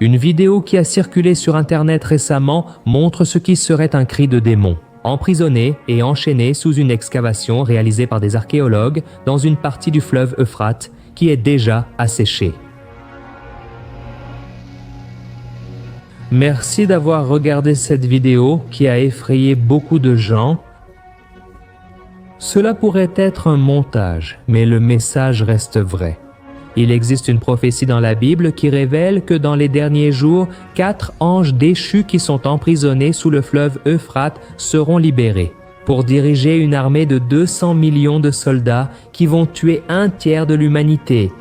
Une vidéo qui a circulé sur Internet récemment montre ce qui serait un cri de démon, emprisonné et enchaîné sous une excavation réalisée par des archéologues dans une partie du fleuve Euphrate qui est déjà asséchée. Merci d'avoir regardé cette vidéo qui a effrayé beaucoup de gens. Cela pourrait être un montage, mais le message reste vrai. Il existe une prophétie dans la Bible qui révèle que dans les derniers jours, 4 anges déchus qui sont emprisonnés sous le fleuve Euphrate seront libérés pour diriger une armée de 200 millions de soldats qui vont tuer un tiers de l'humanité.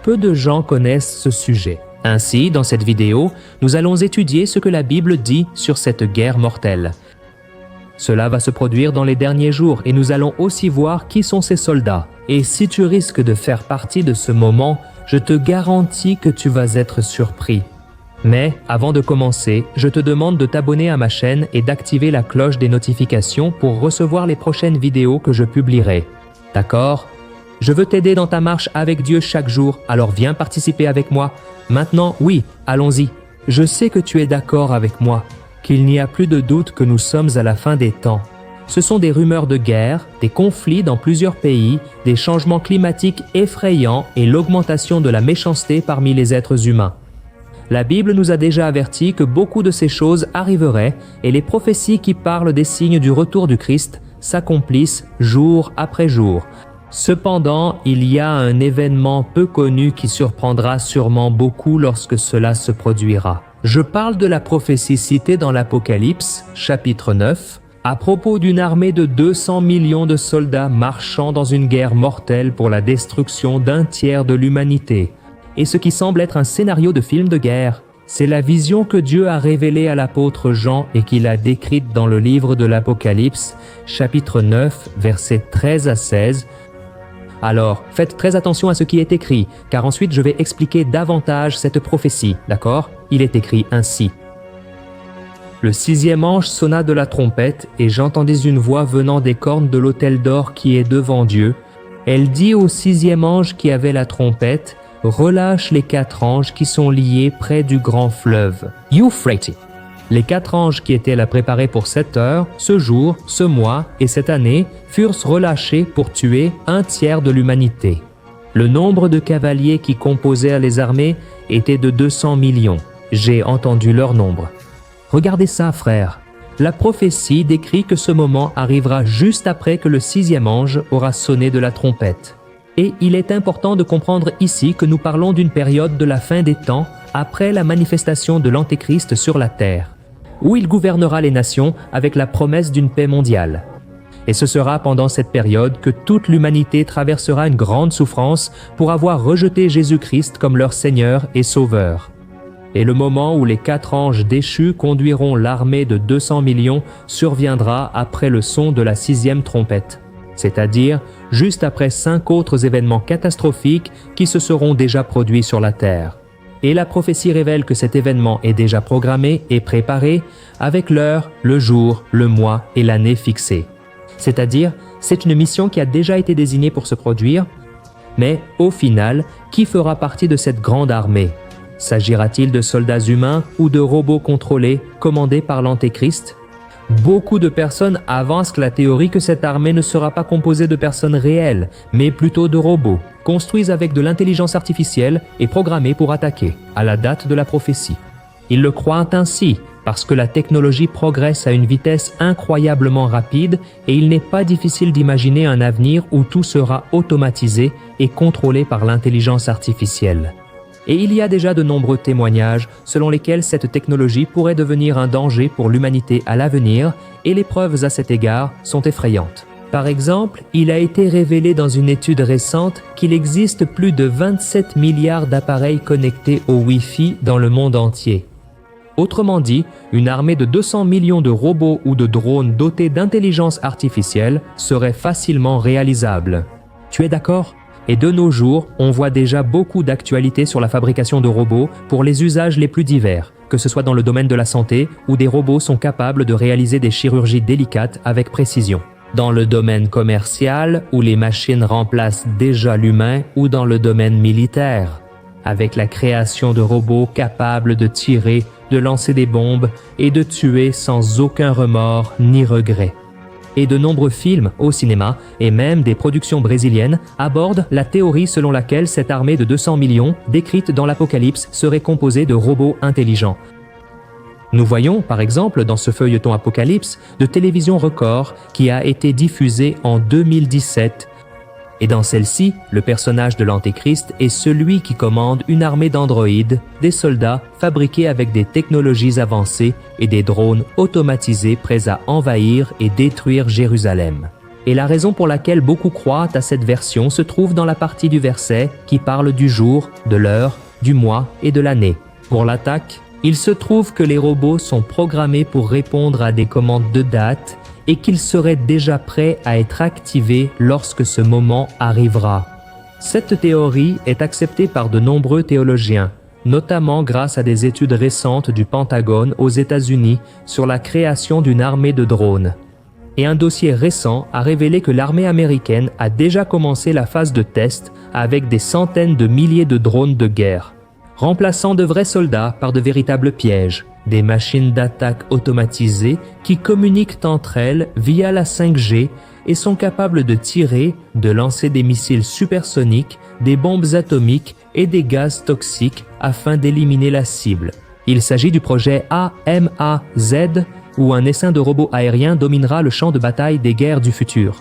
Peu de gens connaissent ce sujet. Ainsi, dans cette vidéo, nous allons étudier ce que la Bible dit sur cette guerre mortelle. Cela va se produire dans les derniers jours et nous allons aussi voir qui sont ces soldats. Et si tu risques de faire partie de ce moment, je te garantis que tu vas être surpris. Mais avant de commencer, je te demande de t'abonner à ma chaîne et d'activer la cloche des notifications pour recevoir les prochaines vidéos que je publierai. D'accord ? Je veux t'aider dans ta marche avec Dieu chaque jour, alors viens participer avec moi. Maintenant, oui, allons-y. Je sais que tu es d'accord avec moi, qu'il n'y a plus de doute que nous sommes à la fin des temps. Ce sont des rumeurs de guerre, des conflits dans plusieurs pays, des changements climatiques effrayants et l'augmentation de la méchanceté parmi les êtres humains. La Bible nous a déjà averti que beaucoup de ces choses arriveraient et les prophéties qui parlent des signes du retour du Christ s'accomplissent jour après jour. Cependant, il y a un événement peu connu qui surprendra sûrement beaucoup lorsque cela se produira. Je parle de la prophétie citée dans l'Apocalypse, chapitre 9, à propos d'une armée de 200 millions de soldats marchant dans une guerre mortelle pour la destruction d'un tiers de l'humanité. Et ce qui semble être un scénario de film de guerre, c'est la vision que Dieu a révélée à l'apôtre Jean et qu'il a décrite dans le livre de l'Apocalypse, chapitre 9, versets 13 à 16. Alors, faites très attention à ce qui est écrit, car ensuite je vais expliquer davantage cette prophétie, d'accord ? Il est écrit ainsi. Le 6e ange sonna de la trompette, et j'entendis une voix venant des cornes de l'autel d'or qui est devant Dieu. Elle dit au 6e ange qui avait la trompette, « Relâche les 4 anges qui sont liés près du grand fleuve, Euphrates. » Les 4 anges qui étaient là préparés pour cette heure, ce jour, ce mois et cette année furent relâchés pour tuer un tiers de l'humanité. Le nombre de cavaliers qui composèrent les armées était de 200 millions. J'ai entendu leur nombre. Regardez ça, frères. La prophétie décrit que ce moment arrivera juste après que le 6e ange aura sonné de la trompette. Et il est important de comprendre ici que nous parlons d'une période de la fin des temps après la manifestation de l'Antéchrist sur la terre, où il gouvernera les nations avec la promesse d'une paix mondiale. Et ce sera pendant cette période que toute l'humanité traversera une grande souffrance pour avoir rejeté Jésus-Christ comme leur Seigneur et Sauveur. Et le moment où les 4 anges déchus conduiront l'armée de 200 millions surviendra après le son de la 6e trompette, c'est-à-dire juste après 5 autres événements catastrophiques qui se seront déjà produits sur la terre. Et la prophétie révèle que cet événement est déjà programmé et préparé avec l'heure, le jour, le mois et l'année fixés. C'est-à-dire, c'est une mission qui a déjà été désignée pour se produire, mais au final, qui fera partie de cette grande armée? S'agira-t-il de soldats humains ou de robots contrôlés, commandés par l'Antéchrist? Beaucoup de personnes avancent la théorie que cette armée ne sera pas composée de personnes réelles, mais plutôt de robots, construits avec de l'intelligence artificielle et programmés pour attaquer, à la date de la prophétie. Ils le croient ainsi, parce que la technologie progresse à une vitesse incroyablement rapide et il n'est pas difficile d'imaginer un avenir où tout sera automatisé et contrôlé par l'intelligence artificielle. Et il y a déjà de nombreux témoignages selon lesquels cette technologie pourrait devenir un danger pour l'humanité à l'avenir et les preuves à cet égard sont effrayantes. Par exemple, il a été révélé dans une étude récente qu'il existe plus de 27 milliards d'appareils connectés au Wi-Fi dans le monde entier. Autrement dit, une armée de 200 millions de robots ou de drones dotés d'intelligence artificielle serait facilement réalisable. Tu es d'accord ? Et de nos jours, on voit déjà beaucoup d'actualités sur la fabrication de robots pour les usages les plus divers, que ce soit dans le domaine de la santé où des robots sont capables de réaliser des chirurgies délicates avec précision, dans le domaine commercial où les machines remplacent déjà l'humain ou dans le domaine militaire. avec la création de robots capables de tirer, de lancer des bombes et de tuer sans aucun remords ni regret. Et de nombreux films au cinéma et même des productions brésiliennes abordent la théorie selon laquelle cette armée de 200 millions décrite dans l'Apocalypse serait composée de robots intelligents. Nous voyons, par exemple, dans ce feuilleton Apocalypse, de Télévision Record qui a été diffusé en 2017. Et dans celle-ci, le personnage de l'Antéchrist est celui qui commande une armée d'androïdes, des soldats fabriqués avec des technologies avancées et des drones automatisés prêts à envahir et détruire Jérusalem. Et la raison pour laquelle beaucoup croient à cette version se trouve dans la partie du verset qui parle du jour, de l'heure, du mois et de l'année. Pour l'attaque, il se trouve que les robots sont programmés pour répondre à des commandes de date et qu'ils seraient déjà prêts à être activés lorsque ce moment arrivera. Cette théorie est acceptée par de nombreux théologiens, notamment grâce à des études récentes du Pentagone aux États-Unis sur la création d'une armée de drones. Et un dossier récent a révélé que l'armée américaine a déjà commencé la phase de test avec des centaines de milliers de drones de guerre, remplaçant de vrais soldats par de véritables pièges, des machines d'attaque automatisées qui communiquent entre elles via la 5G et sont capables de tirer, de lancer des missiles supersoniques, des bombes atomiques et des gaz toxiques afin d'éliminer la cible. Il s'agit du projet AMAZ, où un essaim de robots aériens dominera le champ de bataille des guerres du futur.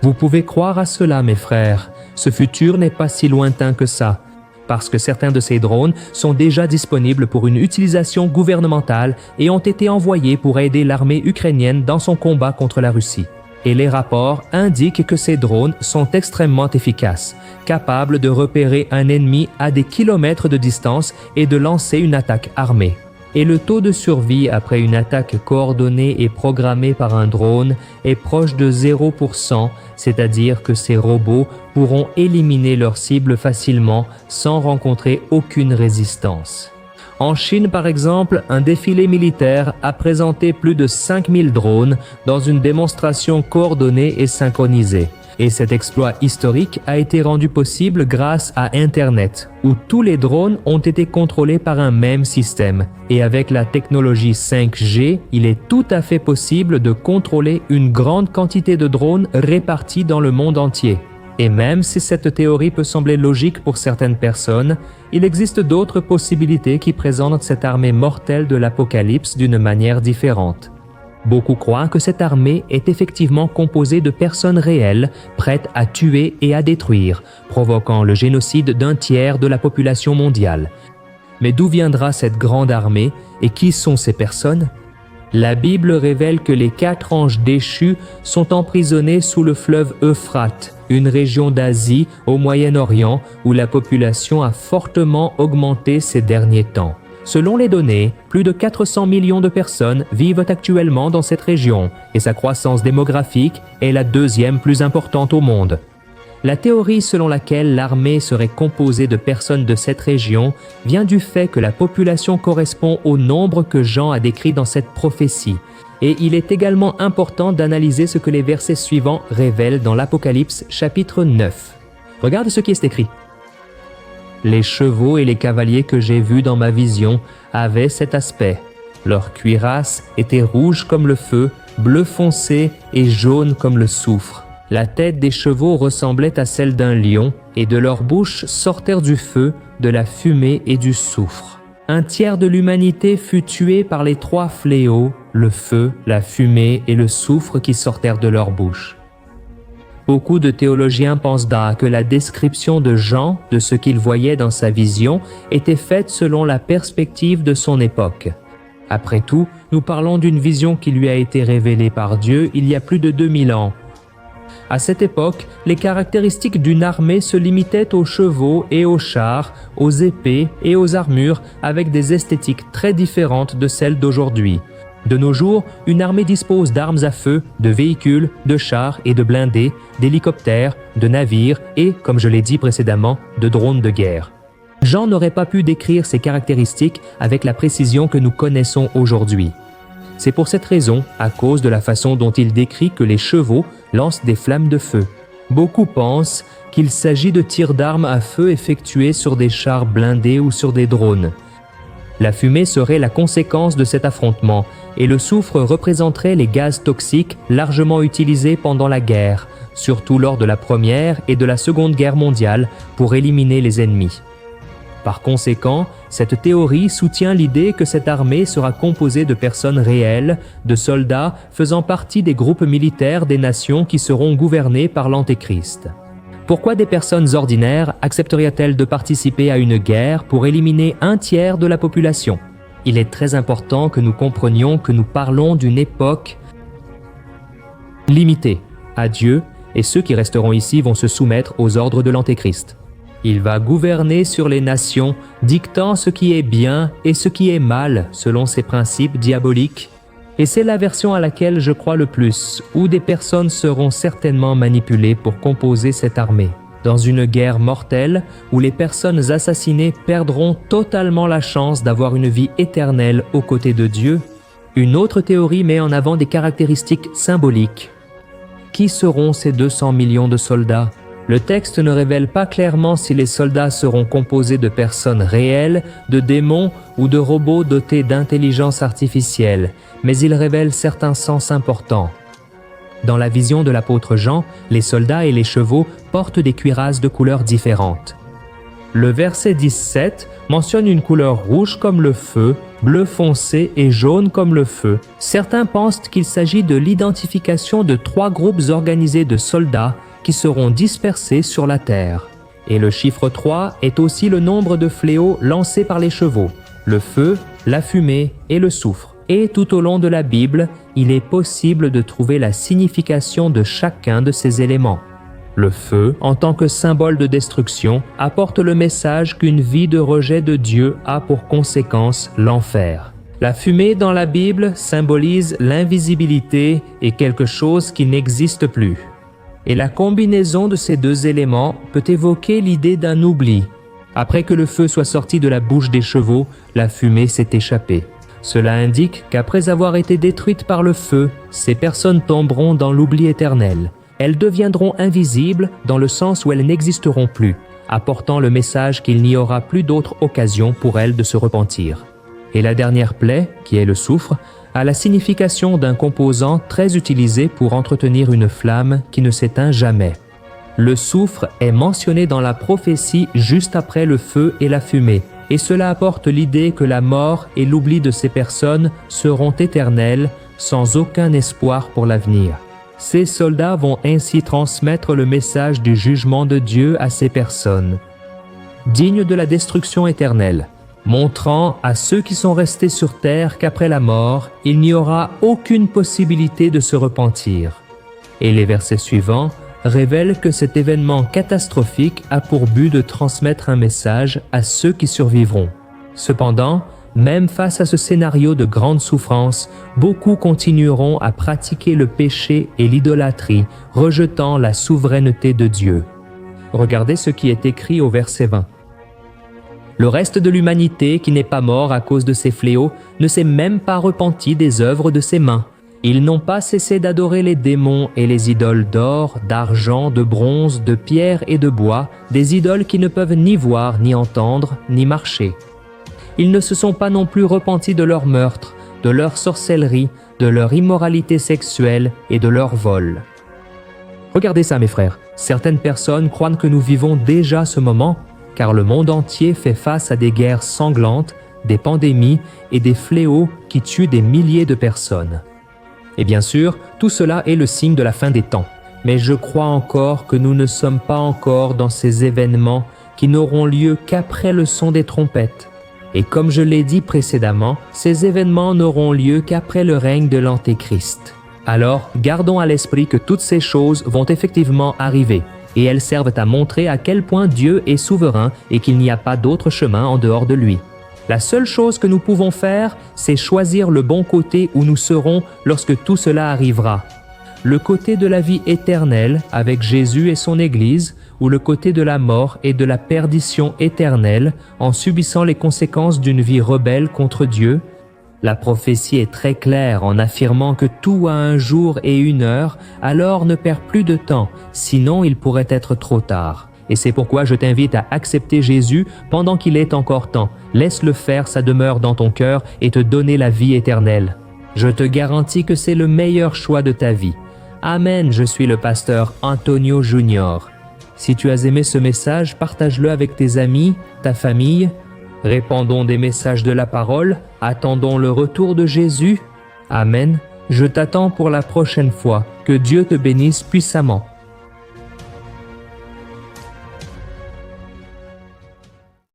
Vous pouvez croire à cela, mes frères, ce futur n'est pas si lointain que ça, parce que certains de ces drones sont déjà disponibles pour une utilisation gouvernementale et ont été envoyés pour aider l'armée ukrainienne dans son combat contre la Russie. Et les rapports indiquent que ces drones sont extrêmement efficaces, capables de repérer un ennemi à des kilomètres de distance et de lancer une attaque armée. Et le taux de survie après une attaque coordonnée et programmée par un drone est proche de 0%, c'est-à-dire que ces robots pourront éliminer leur cible facilement sans rencontrer aucune résistance. En Chine, par exemple, un défilé militaire a présenté plus de 5000 drones dans une démonstration coordonnée et synchronisée. Et cet exploit historique a été rendu possible grâce à Internet, où tous les drones ont été contrôlés par un même système. Et avec la technologie 5G, il est tout à fait possible de contrôler une grande quantité de drones répartis dans le monde entier. Et même si cette théorie peut sembler logique pour certaines personnes, il existe d'autres possibilités qui présentent cette armée mortelle de l'Apocalypse d'une manière différente. Beaucoup croient que cette armée est effectivement composée de personnes réelles, prêtes à tuer et à détruire, provoquant le génocide d'un tiers de la population mondiale. Mais d'où viendra cette grande armée et qui sont ces personnes? La Bible révèle que les 4 anges déchus sont emprisonnés sous le fleuve Euphrate, une région d'Asie au Moyen-Orient où la population a fortement augmenté ces derniers temps. Selon les données, plus de 400 millions de personnes vivent actuellement dans cette région et sa croissance démographique est la 2e plus importante au monde. La théorie selon laquelle l'armée serait composée de personnes de cette région vient du fait que la population correspond au nombre que Jean a décrit dans cette prophétie. Et il est également important d'analyser ce que les versets suivants révèlent dans l'Apocalypse chapitre 9. Regarde ce qui est écrit. Les chevaux et les cavaliers que j'ai vus dans ma vision avaient cet aspect. Leur cuirasse était rouge comme le feu, bleu foncé et jaune comme le soufre. La tête des chevaux ressemblait à celle d'un lion, et de leur bouche sortirent du feu, de la fumée et du soufre. Un tiers de l'humanité fut tué par les 3 fléaux, le feu, la fumée et le soufre qui sortirent de leur bouche. Beaucoup de théologiens pensent que la description de Jean de ce qu'il voyait dans sa vision était faite selon la perspective de son époque. Après tout, nous parlons d'une vision qui lui a été révélée par Dieu il y a plus de 2000 ans. À cette époque, les caractéristiques d'une armée se limitaient aux chevaux et aux chars, aux épées et aux armures avec des esthétiques très différentes de celles d'aujourd'hui. De nos jours, une armée dispose d'armes à feu, de véhicules, de chars et de blindés, d'hélicoptères, de navires et, comme je l'ai dit précédemment, de drones de guerre. Jean n'aurait pas pu décrire ces caractéristiques avec la précision que nous connaissons aujourd'hui. C'est pour cette raison, à cause de la façon dont il décrit que les chevaux lancent des flammes de feu. Beaucoup pensent qu'il s'agit de tirs d'armes à feu effectués sur des chars blindés ou sur des drones. La fumée serait la conséquence de cet affrontement et le soufre représenterait les gaz toxiques largement utilisés pendant la guerre, surtout lors de la Première et de la Seconde Guerre mondiale pour éliminer les ennemis. Par conséquent, cette théorie soutient l'idée que cette armée sera composée de personnes réelles, de soldats faisant partie des groupes militaires des nations qui seront gouvernées par l'Antéchrist. Pourquoi des personnes ordinaires accepteraient-elles de participer à une guerre pour éliminer un tiers de la population? Il est très important que nous comprenions que nous parlons d'une époque limitée à Dieu, et ceux qui resteront ici vont se soumettre aux ordres de l'Antéchrist. Il va gouverner sur les nations, dictant ce qui est bien et ce qui est mal selon ses principes diaboliques. Et c'est la version à laquelle je crois le plus, où des personnes seront certainement manipulées pour composer cette armée. Dans une guerre mortelle, où les personnes assassinées perdront totalement la chance d'avoir une vie éternelle aux côtés de Dieu, une autre théorie met en avant des caractéristiques symboliques. Qui seront ces 200 millions de soldats? Le texte ne révèle pas clairement si les soldats seront composés de personnes réelles, de démons ou de robots dotés d'intelligence artificielle, mais il révèle certains sens importants. Dans la vision de l'apôtre Jean, les soldats et les chevaux portent des cuirasses de couleurs différentes. Le verset 17 mentionne une couleur rouge comme le feu, bleu foncé et jaune comme le feu. Certains pensent qu'il s'agit de l'identification de 3 groupes organisés de soldats qui seront dispersés sur la terre. Et le chiffre 3 est aussi le nombre de fléaux lancés par les chevaux, le feu, la fumée et le soufre. Et tout au long de la Bible, il est possible de trouver la signification de chacun de ces éléments. Le feu, en tant que symbole de destruction, apporte le message qu'une vie de rejet de Dieu a pour conséquence l'enfer. La fumée dans la Bible symbolise l'invisibilité et quelque chose qui n'existe plus. Et la combinaison de ces 2 éléments peut évoquer l'idée d'un oubli. Après que le feu soit sorti de la bouche des chevaux, la fumée s'est échappée. Cela indique qu'après avoir été détruites par le feu, ces personnes tomberont dans l'oubli éternel. Elles deviendront invisibles dans le sens où elles n'existeront plus, apportant le message qu'il n'y aura plus d'autre occasion pour elles de se repentir. Et la dernière plaie, qui est le soufre, a la signification d'un composant très utilisé pour entretenir une flamme qui ne s'éteint jamais. Le soufre est mentionné dans la prophétie juste après le feu et la fumée, et cela apporte l'idée que la mort et l'oubli de ces personnes seront éternels, sans aucun espoir pour l'avenir. Ces soldats vont ainsi transmettre le message du jugement de Dieu à ces personnes, dignes de la destruction éternelle, montrant à ceux qui sont restés sur terre qu'après la mort, il n'y aura aucune possibilité de se repentir. Et les versets suivants révèlent que cet événement catastrophique a pour but de transmettre un message à ceux qui survivront. Cependant, même face à ce scénario de grande souffrance, beaucoup continueront à pratiquer le péché et l'idolâtrie, rejetant la souveraineté de Dieu. Regardez ce qui est écrit au verset 20. Le reste de l'humanité qui n'est pas mort à cause de ces fléaux ne s'est même pas repenti des œuvres de ses mains. Ils n'ont pas cessé d'adorer les démons et les idoles d'or, d'argent, de bronze, de pierre et de bois, des idoles qui ne peuvent ni voir, ni entendre, ni marcher. Ils ne se sont pas non plus repentis de leur meurtre, de leur sorcellerie, de leur immoralité sexuelle et de leur vol. Regardez ça, mes frères. Certaines personnes croient que nous vivons déjà ce moment, car le monde entier fait face à des guerres sanglantes, des pandémies et des fléaux qui tuent des milliers de personnes. Et bien sûr, tout cela est le signe de la fin des temps. Mais je crois encore que nous ne sommes pas encore dans ces événements qui n'auront lieu qu'après le son des trompettes. Et comme je l'ai dit précédemment, ces événements n'auront lieu qu'après le règne de l'Antéchrist. Alors, gardons à l'esprit que toutes ces choses vont effectivement arriver, et elles servent à montrer à quel point Dieu est souverain et qu'il n'y a pas d'autre chemin en dehors de lui. La seule chose que nous pouvons faire, c'est choisir le bon côté où nous serons lorsque tout cela arrivera. Le côté de la vie éternelle avec Jésus et son Église, ou le côté de la mort et de la perdition éternelle en subissant les conséquences d'une vie rebelle contre Dieu. La prophétie est très claire en affirmant que tout a un jour et une heure, alors ne perds plus de temps, sinon il pourrait être trop tard. Et c'est pourquoi je t'invite à accepter Jésus pendant qu'il est encore temps. Laisse-le faire sa demeure dans ton cœur et te donner la vie éternelle. Je te garantis que c'est le meilleur choix de ta vie. Amen, je suis le pasteur Antonio Junior. Si tu as aimé ce message, partage-le avec tes amis, ta famille. Répandons des messages de la parole, attendons le retour de Jésus. Amen. Je t'attends pour la prochaine fois. Que Dieu te bénisse puissamment.